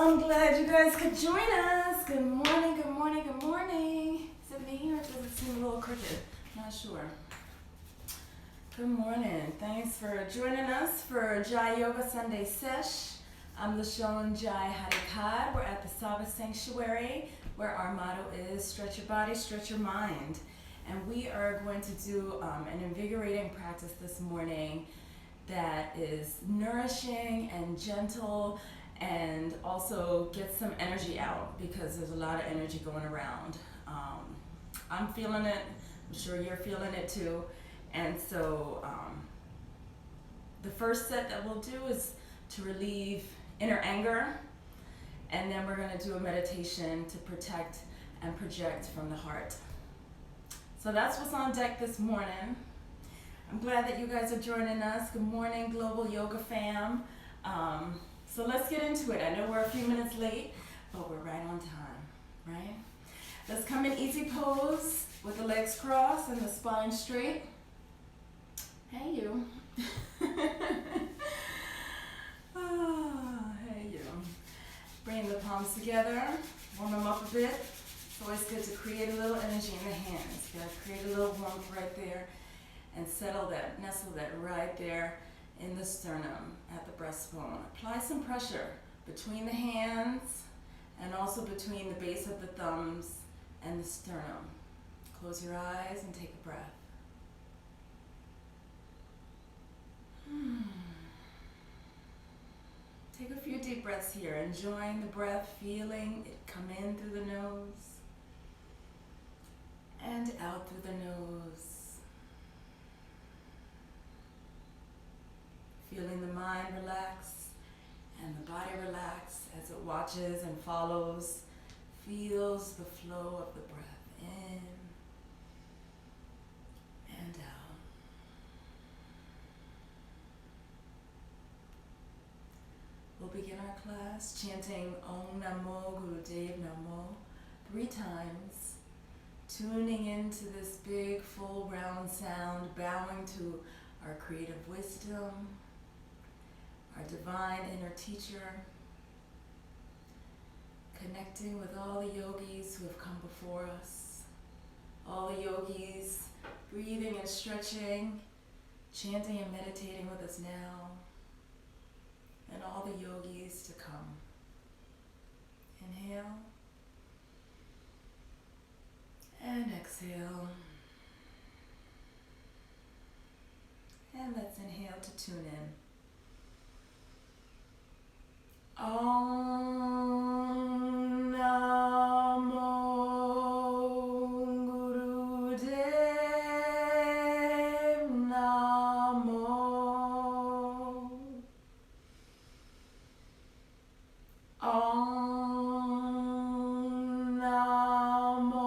I'm glad you guys could join us. Good morning, good morning, good morning. Is it me or does it seem a little crooked? Not sure. Good morning. Thanks for joining us for Jai Yoga Sunday Sesh. I'm Lashon Jai Harikad. We're at the Sabbath Sanctuary where our motto is stretch your body, stretch your mind. And we are going to do an invigorating practice this morning that is nourishing and gentle and also get some energy out because there's a lot of energy going around. I'm feeling it. I'm sure you're feeling it too. And so the first set that we'll do is to relieve inner anger. And then we're going to do a meditation to protect and project from the heart. So that's what's on deck this morning. I'm glad that you guys are joining us. Good morning, Global Yoga Fam. So let's get into it. I know we're a few minutes late, but we're right on time, right? Let's come in easy pose with the legs crossed and the spine straight. Hey, you. Hey, you. Bring the palms together, warm them up a bit. It's always good to create a little energy in the hands. You gotta create a little warmth right there and settle that, nestle that right there in the sternum at the breastbone. Apply some pressure between the hands and also between the base of the thumbs and the sternum. Close your eyes and take a breath. Take a few deep breaths here, enjoying the breath, feeling it come in through the nose and out through the nose. Feeling the mind relax and the body relax as it watches and follows, feels the flow of the breath in and out. We'll begin our class chanting Om Namo Gurudev Namo 3 times, tuning into this big, full, round sound, bowing to our creative wisdom, our divine inner teacher, connecting with all the yogis who have come before us, all the yogis breathing and stretching, chanting and meditating with us now, and all the yogis to come. Inhale and exhale. And let's inhale to tune in. Om Namo Gurudev Namo. Om Namo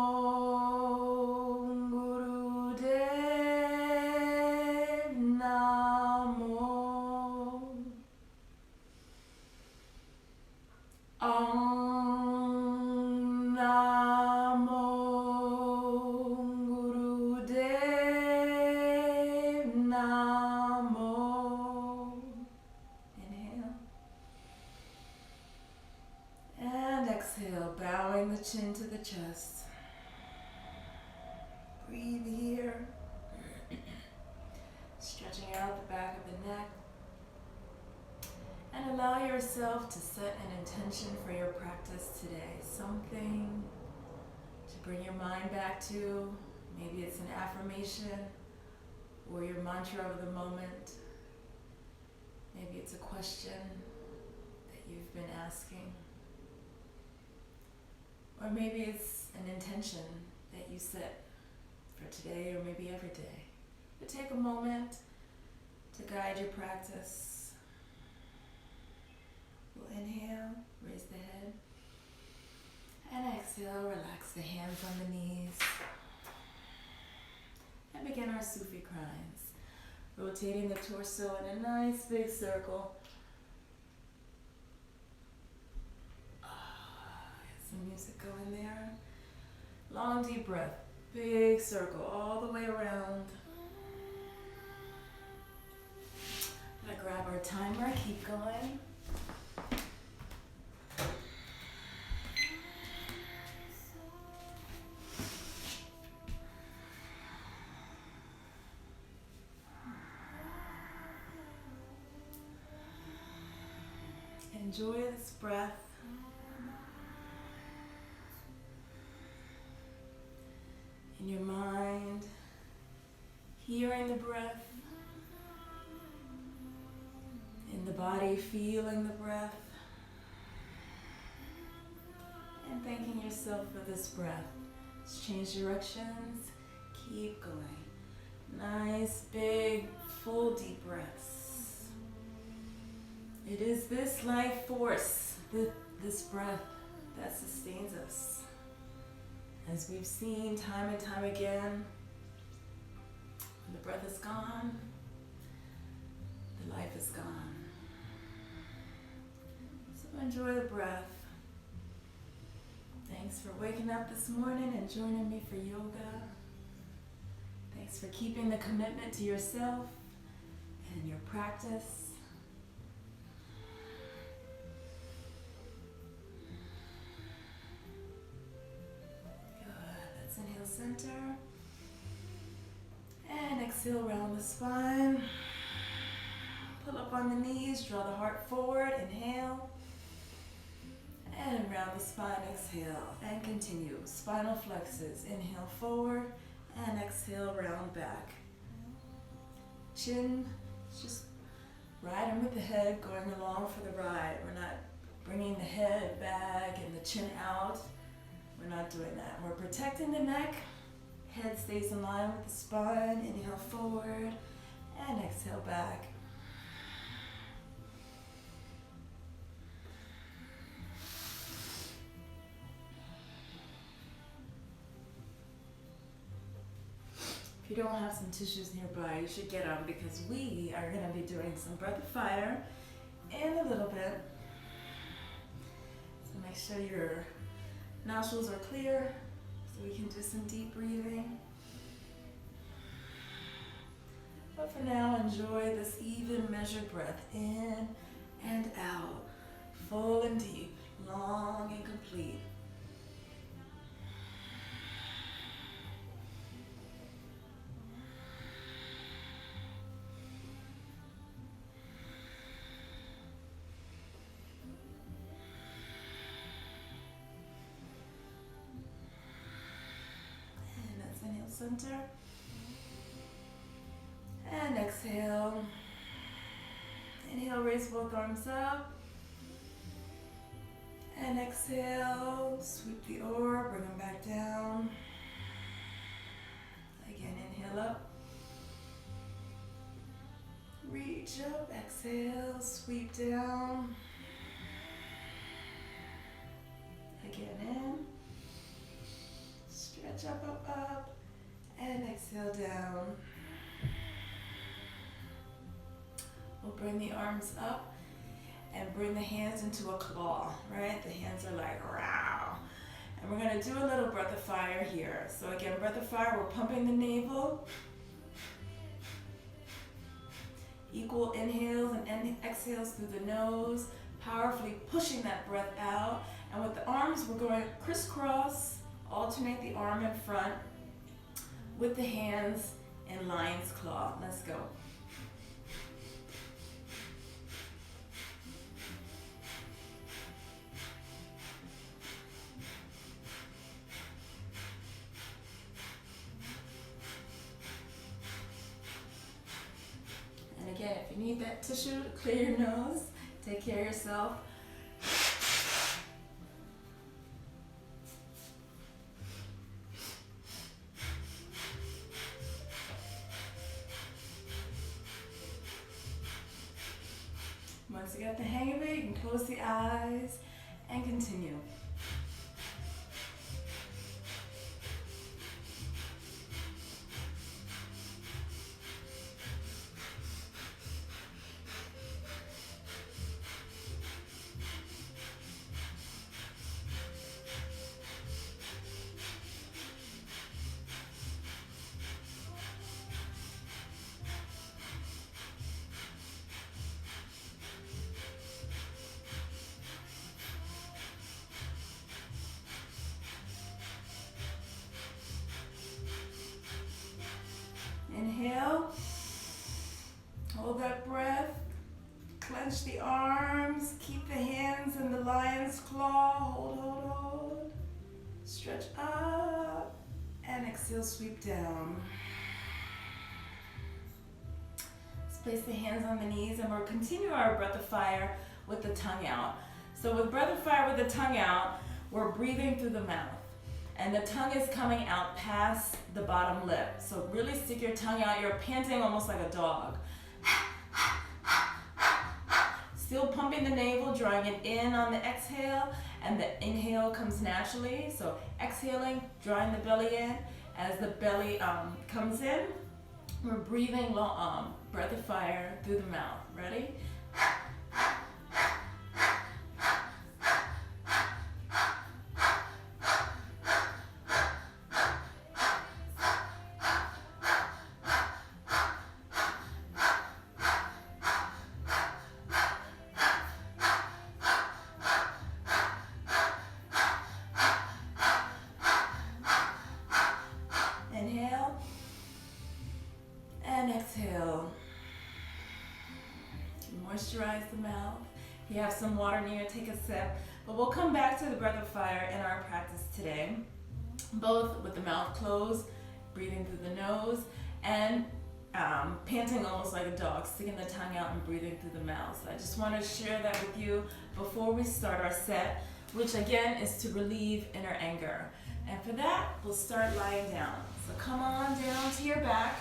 Gurudev Namo. Om Namo Gurudev Namo. Inhale. And exhale, bowing the chin to the chest. Breathe here. Stretching out the back of the neck. And allow yourself to set an intention for your practice today. Something to bring your mind back to. Maybe it's an affirmation or your mantra of the moment. Maybe it's a question that you've been asking. Or maybe it's an intention that you set for today or maybe every day. But take a moment to guide your practice. We'll inhale, raise the head, and exhale, relax the hands on the knees, and begin our Sufi grinds. Rotating the torso in a nice big circle. Get some music going there. Long deep breath, big circle all the way around. Gonna grab our timer, keep going. Enjoy this breath. In your mind, hearing the breath. In the body, feeling the breath. And thanking yourself for this breath. Let's change directions. Keep going. Nice, big, full, deep breaths. It is this life force, this breath, that sustains us. As we've seen time and time again, when the breath is gone, the life is gone. So enjoy the breath. Thanks for waking up this morning and joining me for yoga. Thanks for keeping the commitment to yourself and your practice. Inhale, center, and exhale, round the spine. Pull up on the knees, draw the heart forward, inhale, and round the spine, exhale, and continue. Spinal flexes, inhale forward, and exhale, round back. Chin, just riding with the head, going along for the ride. We're not bringing the head back and the chin out. We're not doing that. We're protecting the neck. Head stays in line with the spine. Inhale forward and exhale back. If you don't have some tissues nearby, you should get them because we are going to be doing some breath of fire in a little bit. So make sure your nostrils are clear, so we can do some deep breathing. But for now, enjoy this even measured breath in and out, full and deep, long and complete. Center, and exhale. Inhale, raise both arms up, and exhale, sweep the orb, bring them back down. Again, inhale up, reach up, exhale, sweep down. Again, in, stretch up, up, up. And exhale down. We'll bring the arms up and bring the hands into a claw, right? The hands are like, row. And we're gonna do a little breath of fire here. So again, breath of fire, we're pumping the navel. Equal inhales and exhales through the nose, powerfully pushing that breath out. And with the arms, we're going crisscross, alternate the arm in front, with the hands in lion's claw. Let's go. And again, if you need that tissue to clear your nose, take care of yourself. Once you got the hang of it, you can close the eyes and continue. hands claw, hold. Stretch up, and exhale, sweep down. Let's place the hands on the knees, and we'll continue our breath of fire with the tongue out. So with breath of fire with the tongue out, we're breathing through the mouth. And the tongue is coming out past the bottom lip. So really stick your tongue out. You're panting almost like a dog. Still pumping the navel, drawing it in on the exhale, and the inhale comes naturally. So exhaling, drawing the belly in. As the belly comes in, we're breathing long, breath of fire through the mouth. Ready? Inhale and exhale. Moisturize the mouth. If you have some water near, take a sip. But we'll come back to the breath of fire in our practice today, both with the mouth closed, breathing through the nose, and panting almost like a dog, sticking the tongue out and breathing through the mouth. So I just want to share that with you before we start our set, which again is to relieve inner anger. And for that, we'll start lying down. So come on down to your back.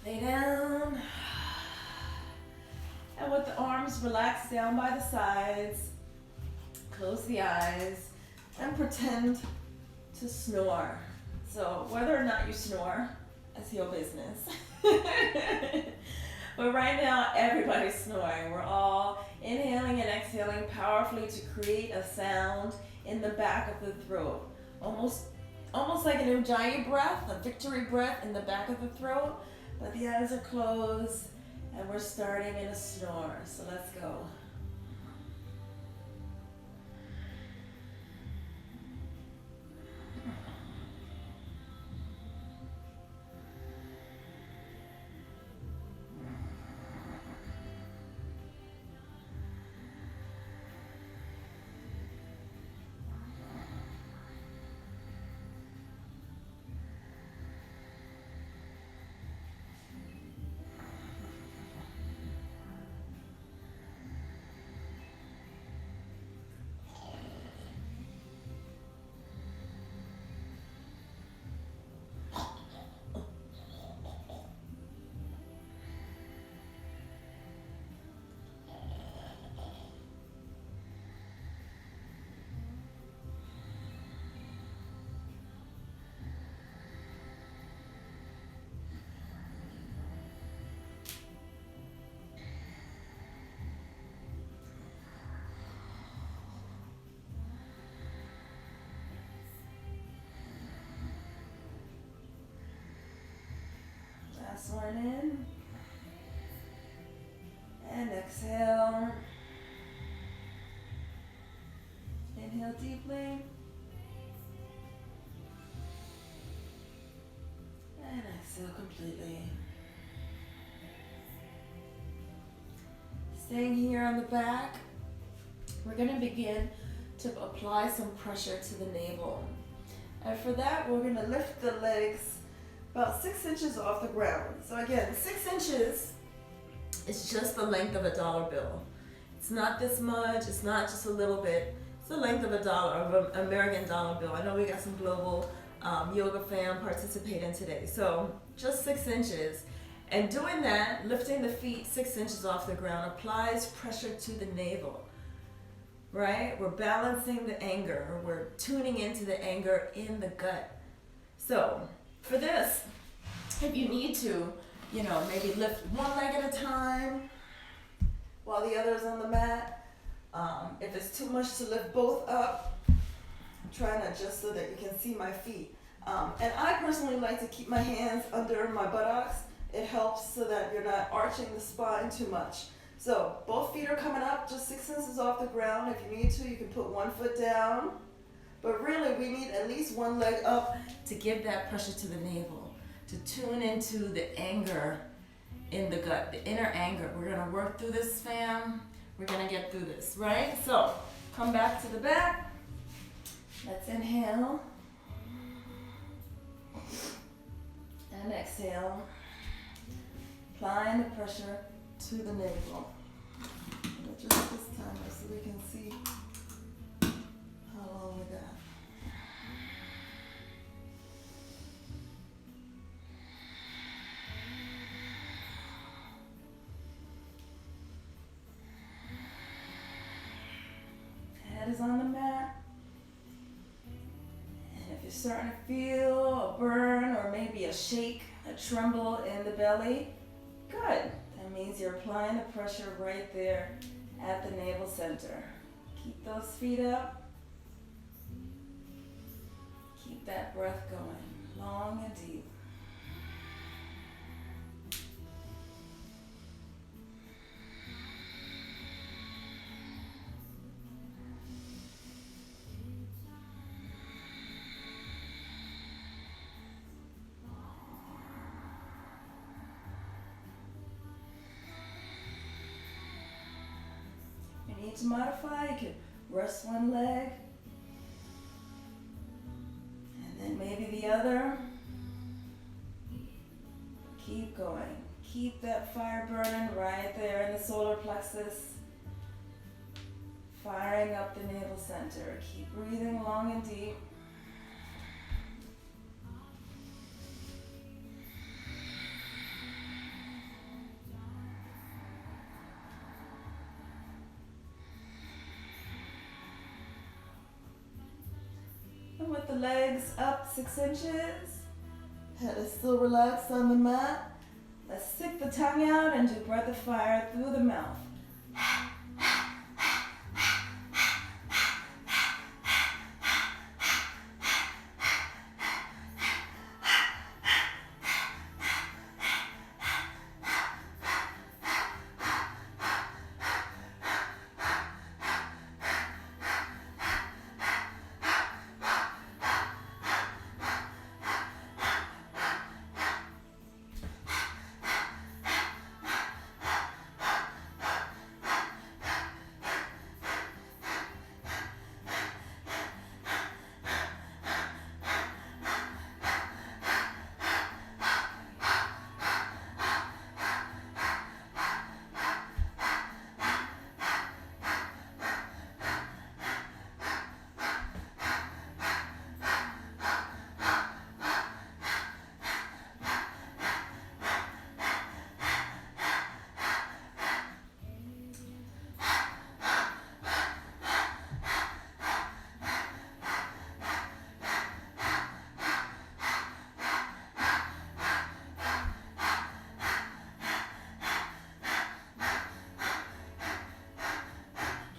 Lay down. And with the arms relaxed down by the sides, close the eyes and pretend to snore. So whether or not you snore, that's your business. But right now, everybody's snoring. We're all inhaling and exhaling powerfully to create a sound in the back of the throat. Almost like an Ujjayi breath, a victory breath in the back of the throat, but the eyes are closed and we're starting in a snore. So let's go. Last one in. And exhale. Inhale deeply. And exhale completely. Staying here on the back, we're going to begin to apply some pressure to the navel. And for that, we're going to lift the legs about 6 inches off the ground. So again, 6 inches is just the length of a dollar bill. It's not this much, it's not just a little bit. It's the length of a dollar, of an American dollar bill. I know we got some global yoga fam participating today. So just 6 inches. And doing that, lifting the feet 6 inches off the ground applies pressure to the navel, right? We're balancing the anger. We're tuning into the anger in the gut. So for this, if you need to, maybe lift one leg at a time while the other is on the mat. If it's too much to lift both up, I'm trying to adjust so that you can see my feet. And I personally like to keep my hands under my buttocks. It helps so that you're not arching the spine too much. So both feet are coming up, just 6 inches off the ground. If you need to, you can put one foot down. But really, we need at least one leg up to give that pressure to the navel, to tune into the anger in the gut, the inner anger. We're going to work through this, fam. We're gonna get through this, right? So come back to the back. Let's inhale. And exhale. Applying the pressure to the navel. And adjust this timer so we can see how long we got. Head is on the mat. And if you're starting to feel a burn or maybe a shake, a tremble in the belly, good. That means you're applying the pressure right there at the navel center. Keep those feet up. Keep that breath going, long and deep. To modify, you can rest one leg and then maybe the other. Keep going. Keep that fire burning right there in the solar plexus, firing up the navel center. Keep breathing long and deep. With the legs up 6 inches, head is still relaxed on the mat. Let's stick the tongue out and do breath of fire through the mouth.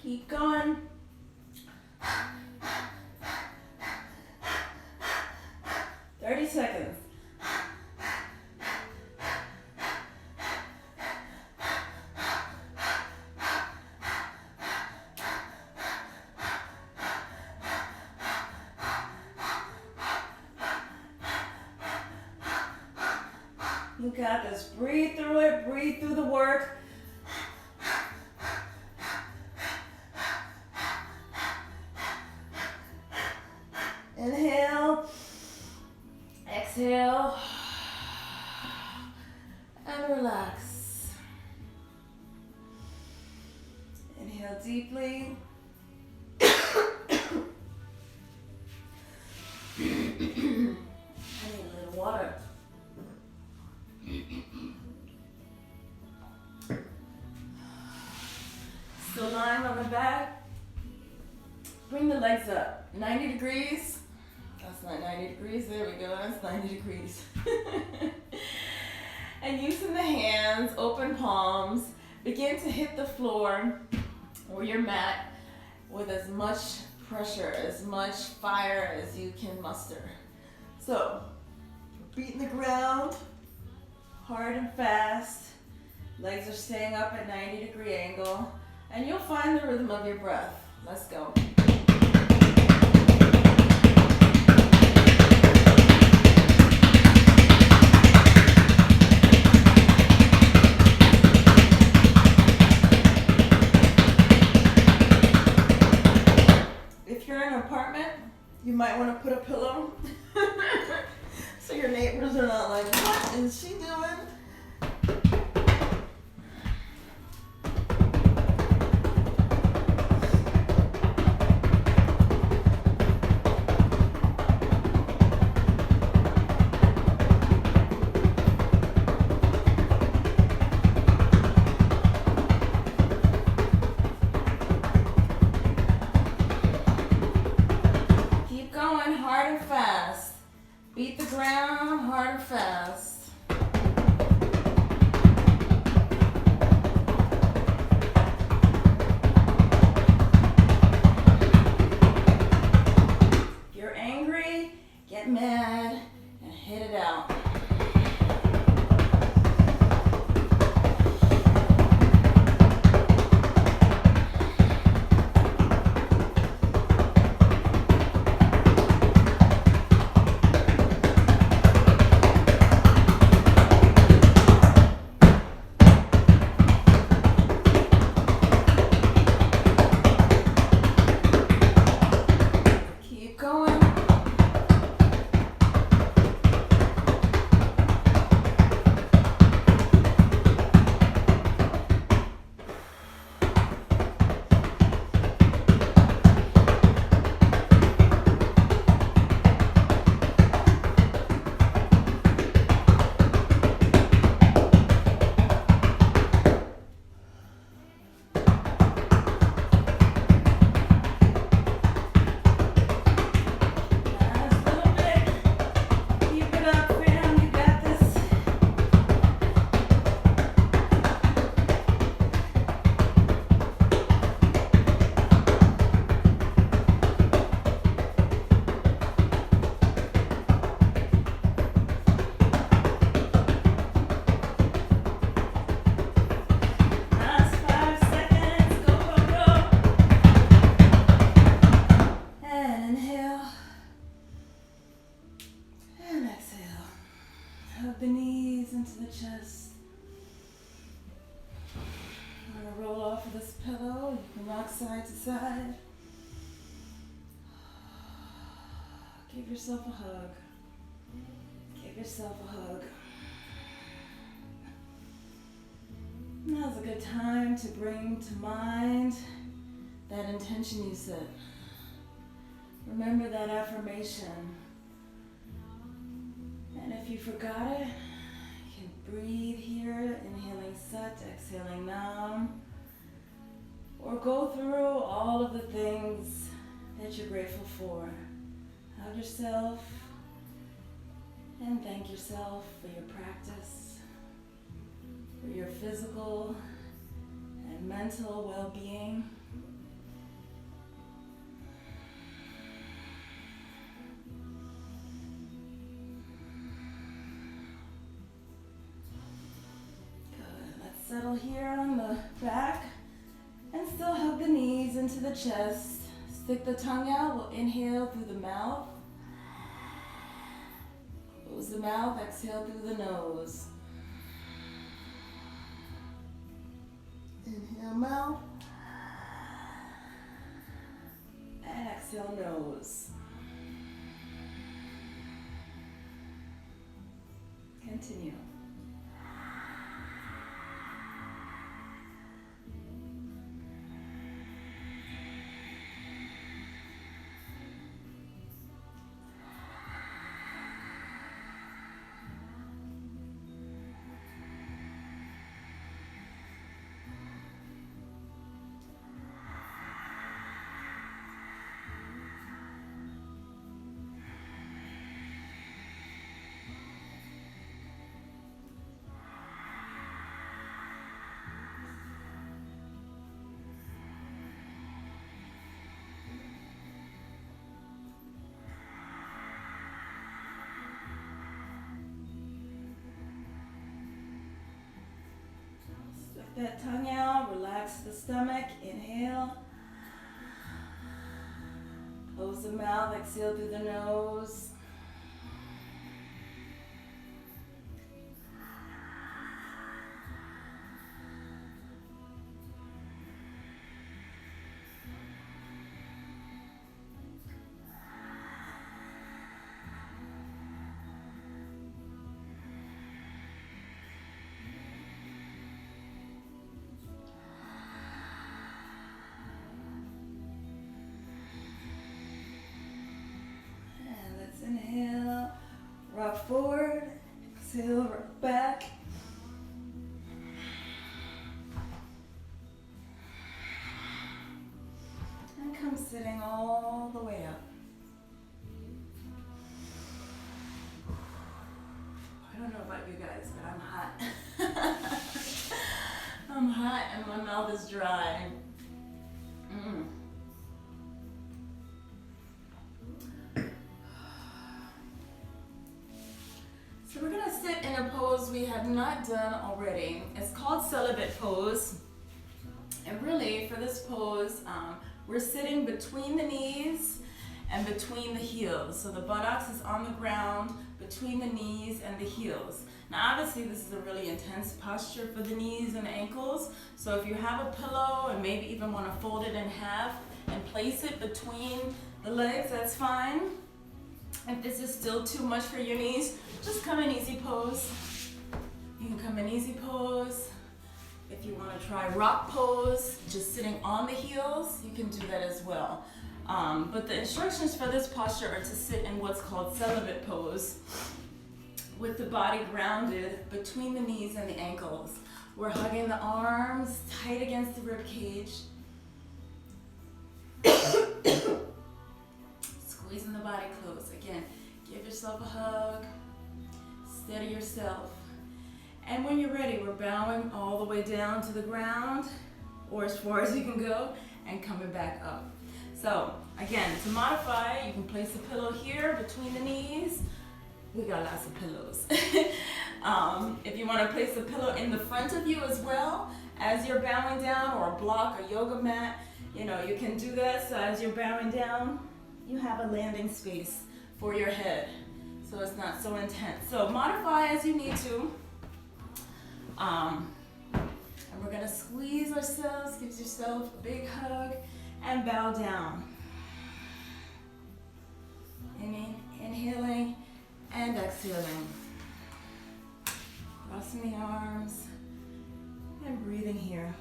Keep going. Seconds. You got this. Breathe through it. Breathe through the work. Inhale. Exhale. And relax. Inhale deeply. I need a little water. Still lying on the back. Bring the legs up. 90 degrees. That's not 90 degrees. There we go. That's 90 degrees. And using the hands, open palms, begin to hit the floor or your mat with as much pressure, as much fire as you can muster. So, beating the ground hard and fast. Legs are staying up at 90-degree angle. And you'll find the rhythm of your breath. Let's go. You might want to put a pillow so your neighbors are not like, what is she doing? Keep going hard and fast. Beat the ground hard and fast. If you're angry, get mad and hit it out. Keep going. Last little bit. Keep it up, fam. You got this. Last 5 seconds. Go, go, go. And inhale. And exhale. Hug the knees into the chest. I'm going to roll off of this pillow. You can rock side to side. Give yourself a hug. Give yourself a hug. Now's a good time to bring to mind that intention you set. Remember that affirmation. And if you forgot it, you can breathe here, inhaling Sat, exhaling Nam. Or go through all of the things that you're grateful for. Hug yourself and thank yourself for your practice, for your physical and mental well-being. Good. Let's settle here on the back and still hug the knees into the chest. Stick the tongue out. We'll inhale through the mouth. Close the mouth. Exhale through the nose. Inhale mouth. And exhale nose. Continue. Stick that tongue out, relax the stomach, inhale. Close the mouth, exhale through the nose. forward. Exhale, rock back. And come sitting all the way up. I don't know about you guys, but I'm hot. I'm hot and my mouth is dry. So we're gonna sit in a pose we have not done already. It's called celibate pose. And really, for this pose, we're sitting between the knees and between the heels. So the buttocks is on the ground between the knees and the heels. Now obviously this is a really intense posture for the knees and ankles. So if you have a pillow and maybe even want to fold it in half and place it between the legs, that's fine. If this is still too much for your knees, just come in easy pose. You can come in easy pose. If you want to try rock pose, just sitting on the heels, you can do that as well. But the instructions for this posture are to sit in what's called celibate pose with the body grounded between the knees and the ankles. We're hugging the arms tight against the rib cage. Squeezing the body close. Again, give yourself a hug. Steady yourself. And when you're ready, we're bowing all the way down to the ground, or as far as you can go, and coming back up. So, again, to modify, you can place a pillow here between the knees. We got lots of pillows. If you want to place a pillow in the front of you as well, as you're bowing down, or a block, a yoga mat, you know, you can do that. So as you're bowing down, you have a landing space for your head. So it's not so intense. So modify as you need to. And we're gonna squeeze ourselves, give yourself a big hug, and bow down. Inhaling and exhaling. Crossing the arms and breathing here.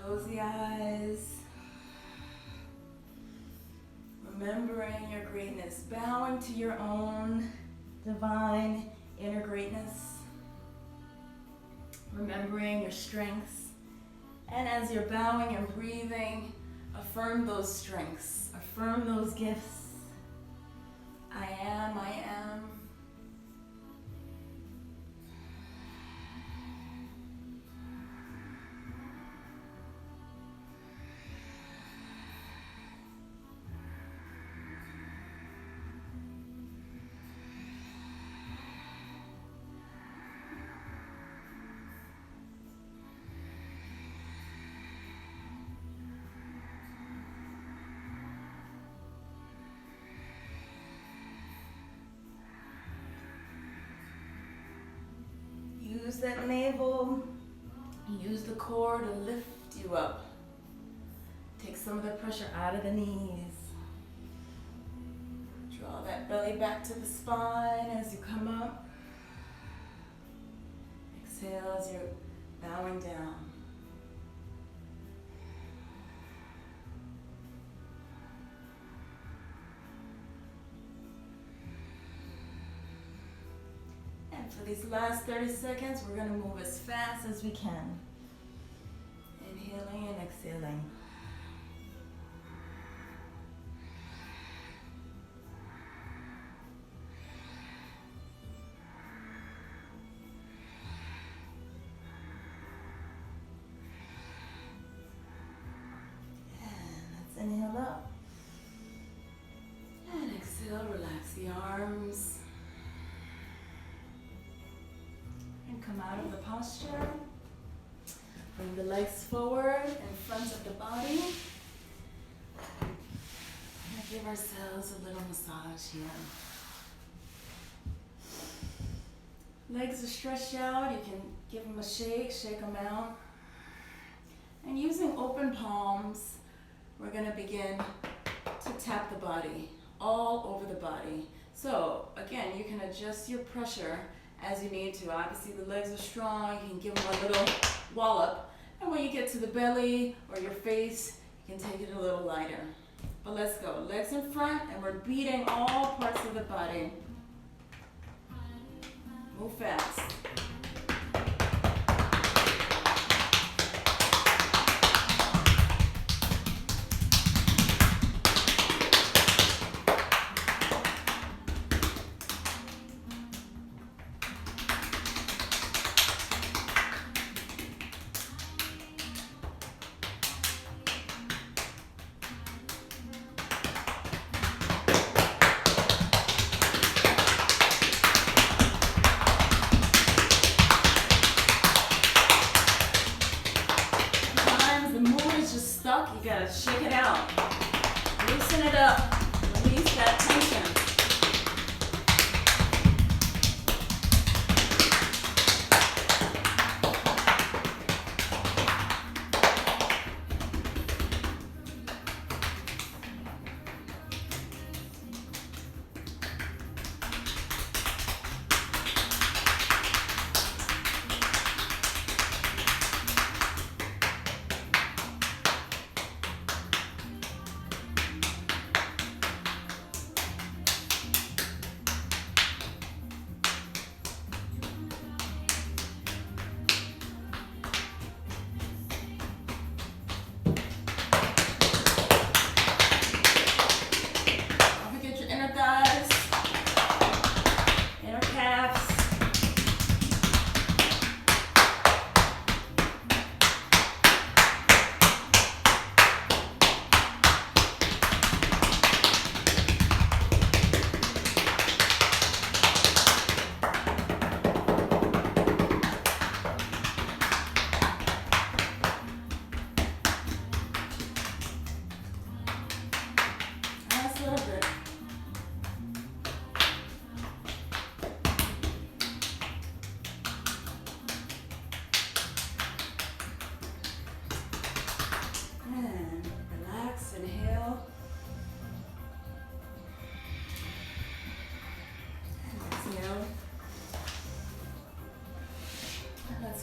Close the eyes. Remembering your greatness, bowing to your own divine inner greatness. Remembering your strengths. And as you're bowing and breathing, affirm those strengths, affirm those gifts. I am, I am. Use that navel, use the core to lift you up. Take some of the pressure out of the knees. Draw that belly back to the spine as you come up. Exhale as you're bowing down. For these last 30 seconds, we're going to move as fast as we can. Inhaling and exhaling. And let's inhale up. And exhale, relax the arms. Come out of the posture. Bring the legs forward in front of the body. And give ourselves a little massage here. Legs are stretched out. You can give them a shake them out. And using open palms, we're going to begin to tap the body, all over the body. So again, you can adjust your pressure as you need to. Obviously the legs are strong, you can give them a little wallop. And when you get to the belly or your face, you can take it a little lighter. But let's go. Legs in front, and we're beating all parts of the body. Move fast. Stuck, you gotta shake it out. Loosen it up. Release that tension.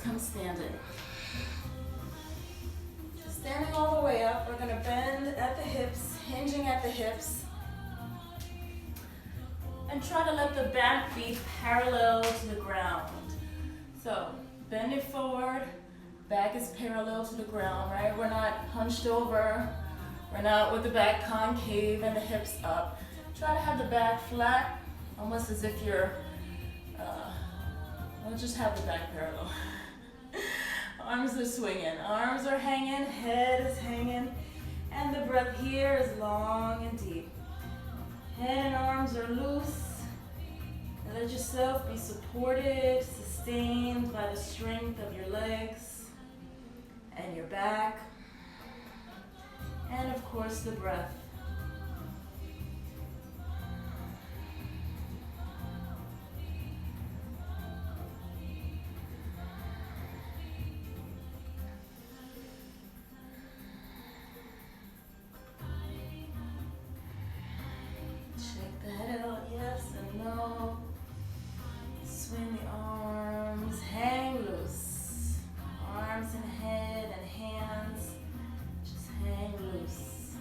Come standing. Standing all the way up, we're going to bend at the hips, hinging at the hips. And try to let the back be parallel to the ground. So, bending forward, back is parallel to the ground, right? We're not hunched over. We're not with the back concave and the hips up. Try to have the back flat, almost as if you're, we'll just have the back parallel. Arms are swinging, arms are hanging, head is hanging, and the breath here is long and deep. Head and arms are loose. And let yourself be supported, sustained by the strength of your legs and your back, and of course the breath. Swing the arms, hang loose. Arms and head and hands, just hang loose.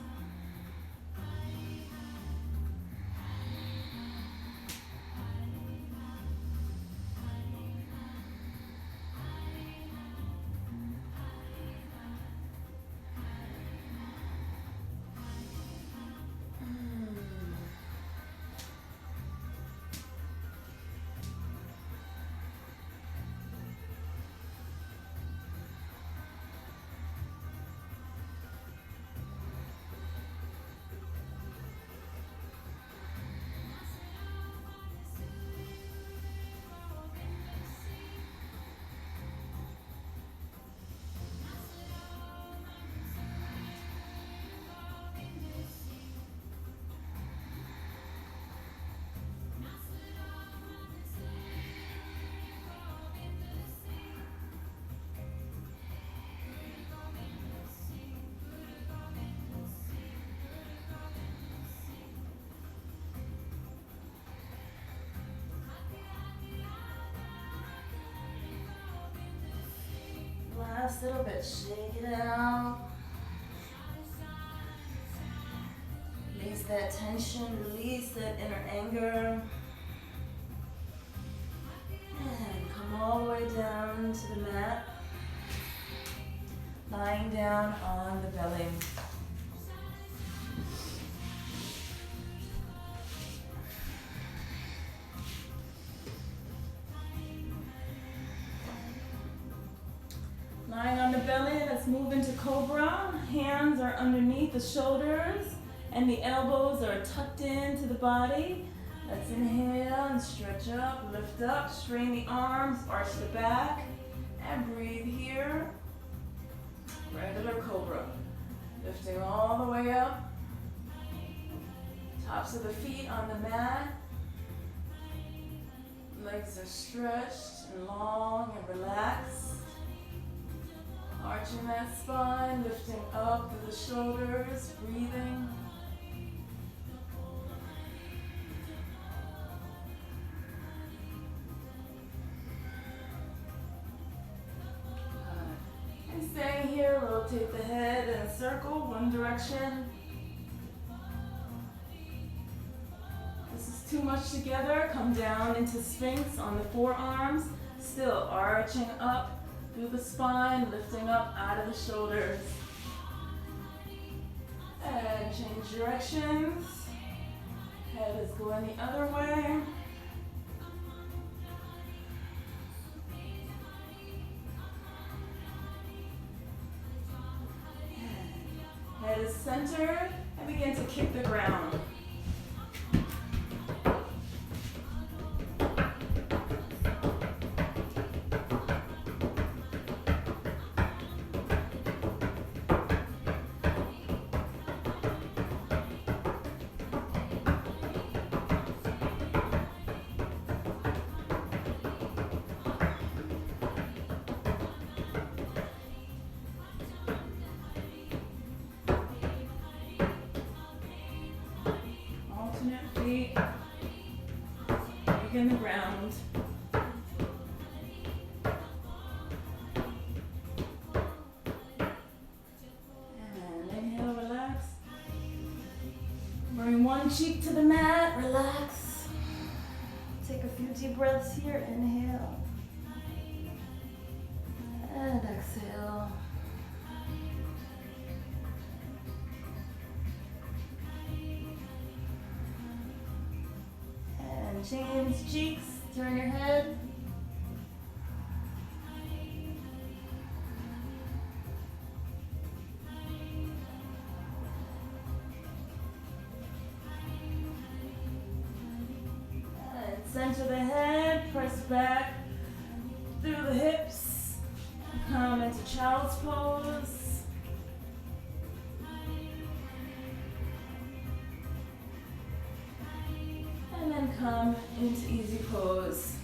last little bit. Shake it out. Release that tension, release that inner anger. And come all the way down to the mat. Lying down on the belly. Lying on the belly, let's move into Cobra. Hands are underneath the shoulders and the elbows are tucked into the body. Let's inhale and stretch up, lift up, strain the arms, arch the back, and breathe here. Regular Cobra. Lifting all the way up. Tops of the feet on the mat. Legs are stretched and long and relaxed. Arching that spine, lifting up through the shoulders, breathing. And staying here, rotate the head in a circle, one direction. This is too much together. Come down into Sphinx on the forearms, still arching up through the spine, lifting up out of the shoulders. And change directions. Head is going the other way. Head is centered and begin to kick the ground. Feet in the ground. And inhale, relax. Bring one cheek to the mat, relax. Take a few deep breaths here, inhale. And exhale. Change cheeks, turn your head. And center the head, press back through the hips. Come into child's pose. And then come into easy pose.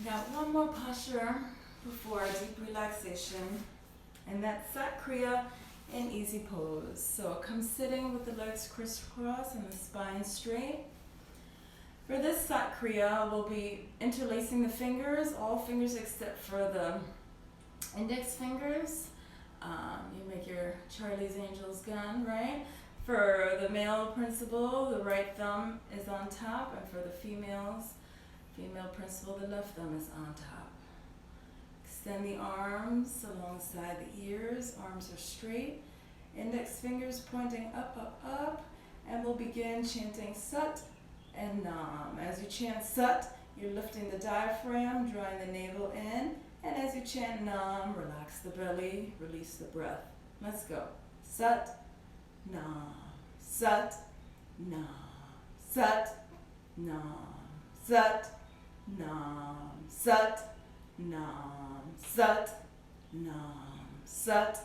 Now one more posture before a deep relaxation, and that's Sat Kriya in easy pose. So come sitting with the legs crisscross and the spine straight. For this Sat Kriya, we'll be interlacing the fingers, all fingers except for the index fingers. You make your Charlie's Angels gun, right? For the male principal, the right thumb is on top, and for the female principal, the left thumb is on top. Extend the arms alongside the ears, arms are straight, index fingers pointing up, up, up, and we'll begin chanting Sat and Nam. As you chant Sat, you're lifting the diaphragm, drawing the navel in, and as you chant Nam, relax the belly, release the breath. Let's go. Sat, Nam, Sat, Nam, Sat, Nam, Sat, Nam, Sat, Nam, Sat, Nam, Sat,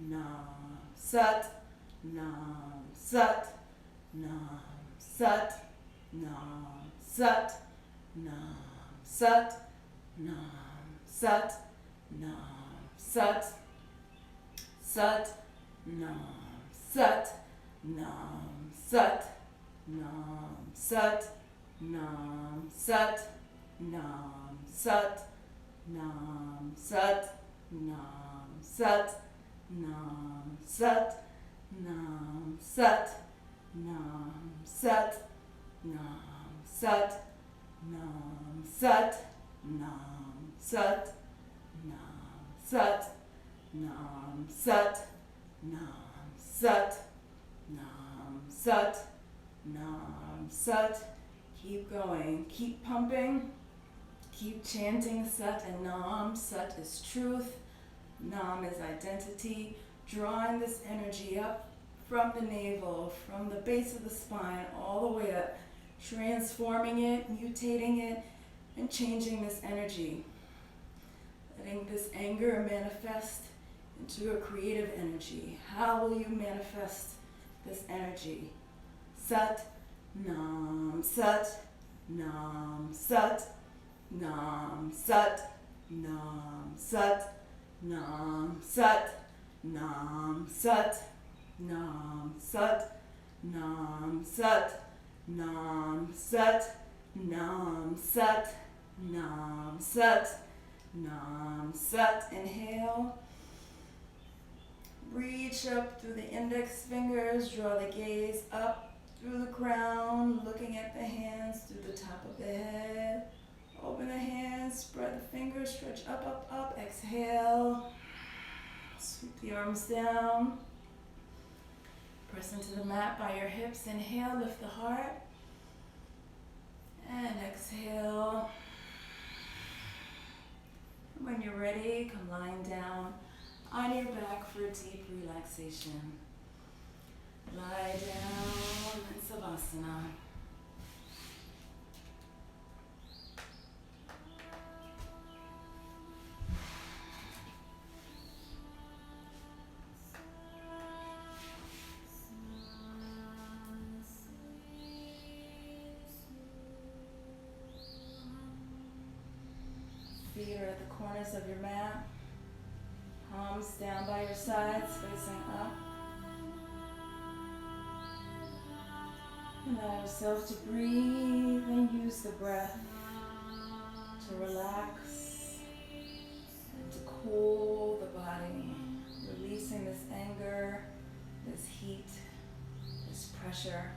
Nam, Sat, Nam, Sat, Nam, Sat, Nam, Sat, Nam, Sat, Nam, Sat, Nam, Sat, Sat, Nam, Sat, Nam, Sat, Nam, Sat, Nam Sat, Nam Sat, Nam Sat, Nam Sat, Nam Sat, Nam Sat, Nam Sat, Nam Sat, Nam Sat, Nam Sat, Nam Sat, Nam Sat, Nam Sat, Nam Sat, Nam Sat. Keep going, keep pumping, keep chanting Sat and Nam. Sat is truth, Nam is identity, drawing this energy up from the navel, from the base of the spine, all the way up, transforming it, mutating it, and changing this energy. Letting this anger manifest into a creative energy. How will you manifest this energy? Sat, Nam, Sat, Nam, Sat, Nam, Sat, Nam, Sat, Nam, Sat, Nam, Sat, Nam, Sat, Nam, Sat, Nam, Sat, Nam, Sat, Nam, Sat, Nam, Sat. Inhale. Reach up through the index fingers, draw the gaze up through the crown, looking at the hands through the top of the head. Open the hands, spread the fingers, stretch up, up, up. Exhale. Sweep the arms down. Press into the mat by your hips. Inhale, lift the heart. And exhale. When you're ready, come lying down on your back for a deep relaxation. Lie down in Savasana. Feet are at the corners of your mat. Palms down by your sides, facing up. Allow yourself to breathe and use the breath to relax and to cool the body, releasing this anger, this heat, this pressure.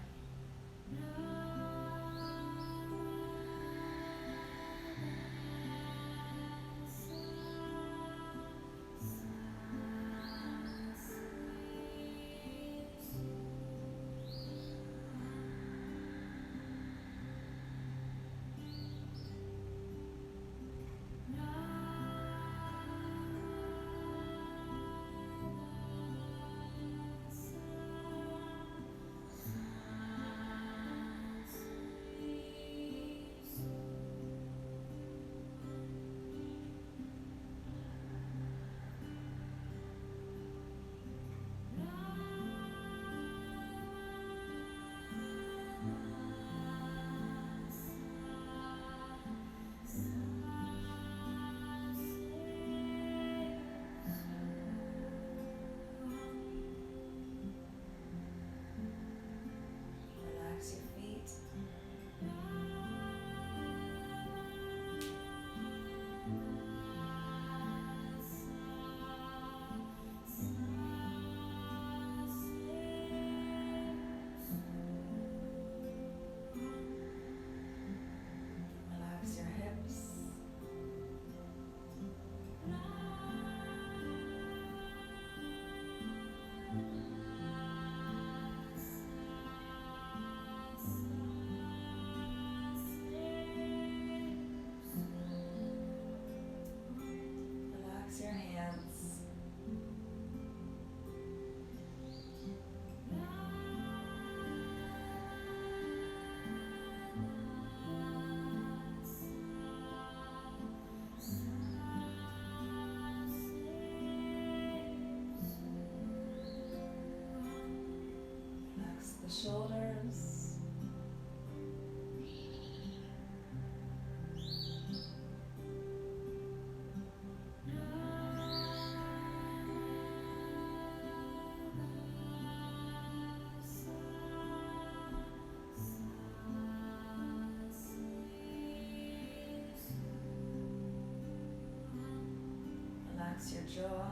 Relax your jaw.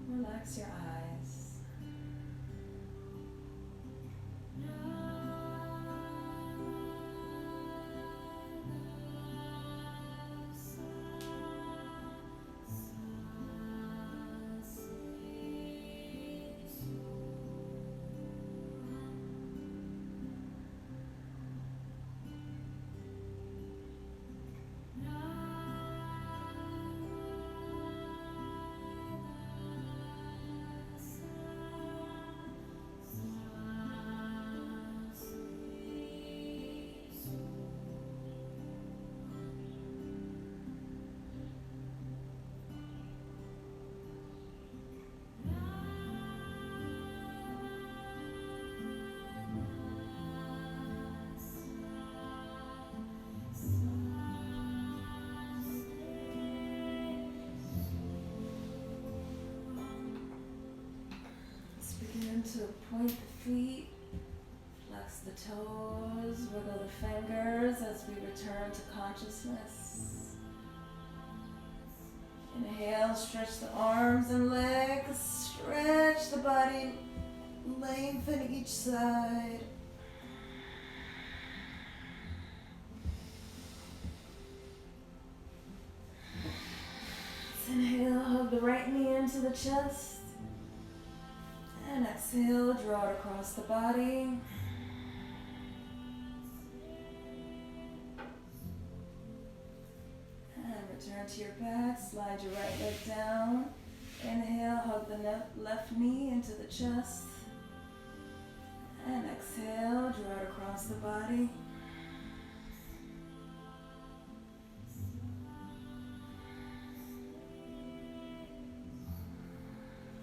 Relax your eyes. Begin to point the feet, flex the toes, wiggle the fingers as we return to consciousness. Inhale, stretch the arms and legs, stretch the body, lengthen each side. Let's inhale, hug the right knee into the chest. And exhale, draw it across the body. And return to your back, slide your right leg down. Inhale, hug the left knee into the chest. And exhale, draw it across the body.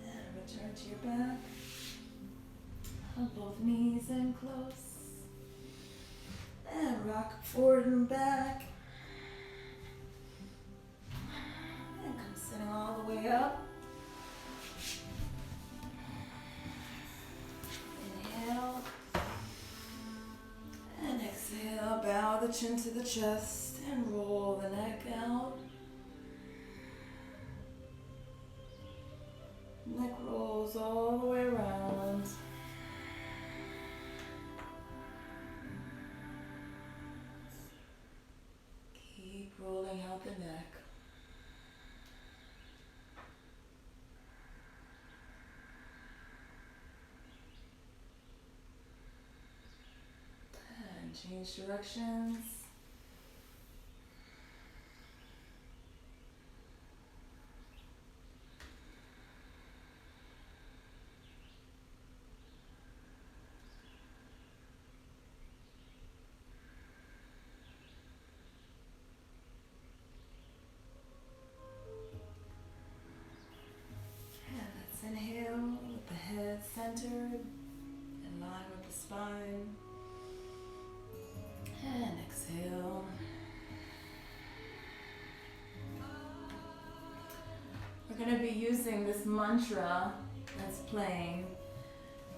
And return to your back. Hug both knees in close. And rock forward and back. And come sitting all the way up. Inhale. And exhale, bow the chin to the chest and roll the neck out. Neck rolls all the way around. Rolling out the neck. And change directions. Inhale with the head centered, in line with the spine. And exhale. We're going to be using this mantra that's playing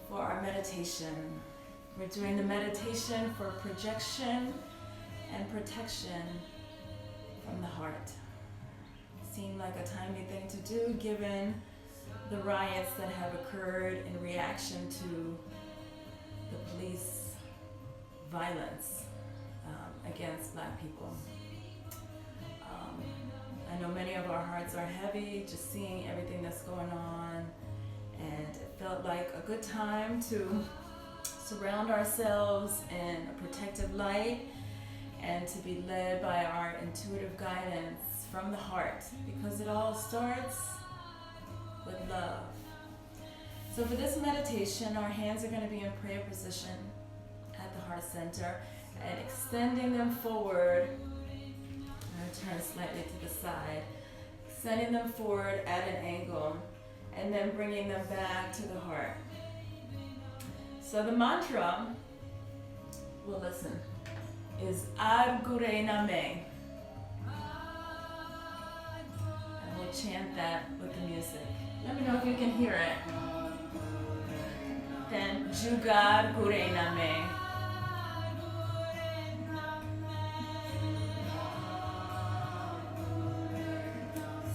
for our meditation. We're doing the meditation for projection and protection from the heart. Seemed like a timely thing to do given the riots that have occurred in reaction to the police violence against Black people. I know many of our hearts are heavy just seeing everything that's going on, and it felt like a good time to surround ourselves in a protective light and to be led by our intuitive guidance from the heart, because it all starts with love. So for this meditation, our hands are going to be in prayer position at the heart center and extending them forward. I'm going to turn slightly to the side. Extending them forward at an angle and then bringing them back to the heart. So the mantra, well listen, is Ad Gure Name. we'll chant that with the music. Let me know if you can hear it. Then Jugar Gure Name.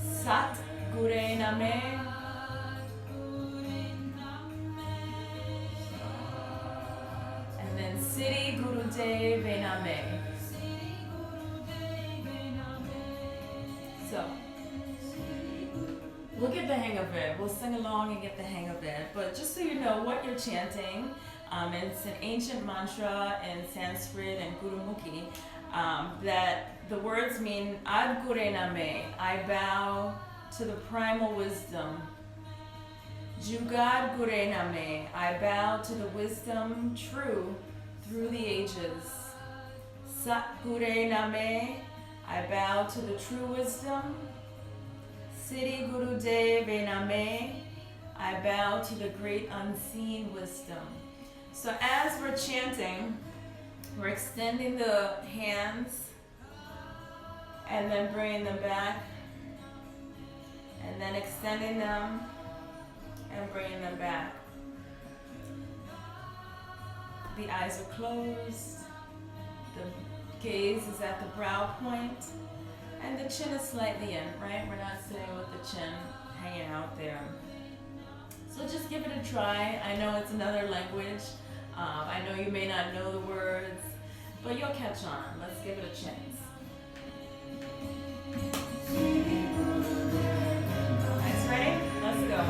Sat Gure Name. And then Siri Gurudev Name. So, we'll get the hang of it. We'll sing along and get the hang of it. But just so you know what you're chanting, it's an ancient mantra in Sanskrit and Gurumukhi that the words mean Ad Gure Name, I bow to the primal wisdom. Jugad Gure Name, I bow to the wisdom true through the ages. Sat Gure Name, I bow to the true wisdom. Siri Gurudev Name, I bow to the great unseen wisdom. So as we're chanting, we're extending the hands and then bringing them back and then extending them and bringing them back. The eyes are closed, the gaze is at the brow point, and the chin is slightly in, right? We're not sitting with the chin hanging out there. So just give it a try. I know it's another language. I know you may not know the words, but you'll catch on. Let's give it a chance. Guys, ready? Let's go.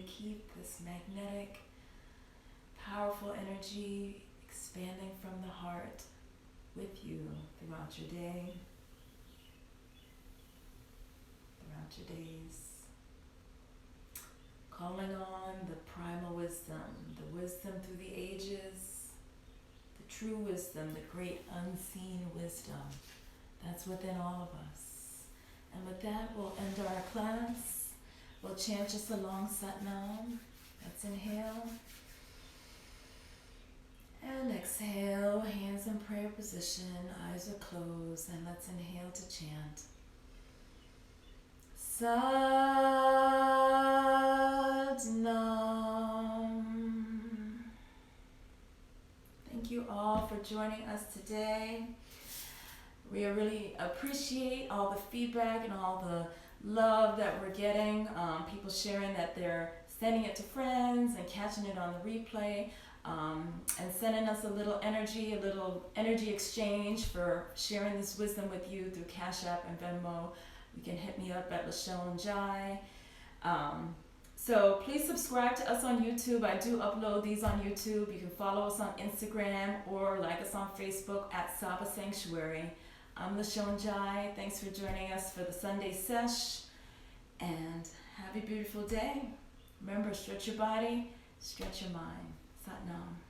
keep this magnetic, powerful energy expanding from the heart with you throughout your day, throughout your days. Calling on the primal wisdom, the wisdom through the ages, the true wisdom, the great unseen wisdom that's within all of us. And with that, we'll end our class. We'll chant just a long Satnam. Let's inhale. And exhale, hands in prayer position, eyes are closed, and let's inhale to chant. Satnam. Thank you all for joining us today. We really appreciate all the feedback and all the love that we're getting. People sharing that they're sending it to friends and catching it on the replay, and sending us a little energy exchange for sharing this wisdom with you through Cash App and Venmo. You can hit me up at LaShawn Jai. So please subscribe to us on YouTube. I do upload these on YouTube. You can follow us on Instagram or like us on Facebook at Saba Sanctuary. I'm LaShawn Jai. Thanks for joining us for the Sunday sesh. And have a beautiful day. Remember, stretch your body, stretch your mind. Satnam.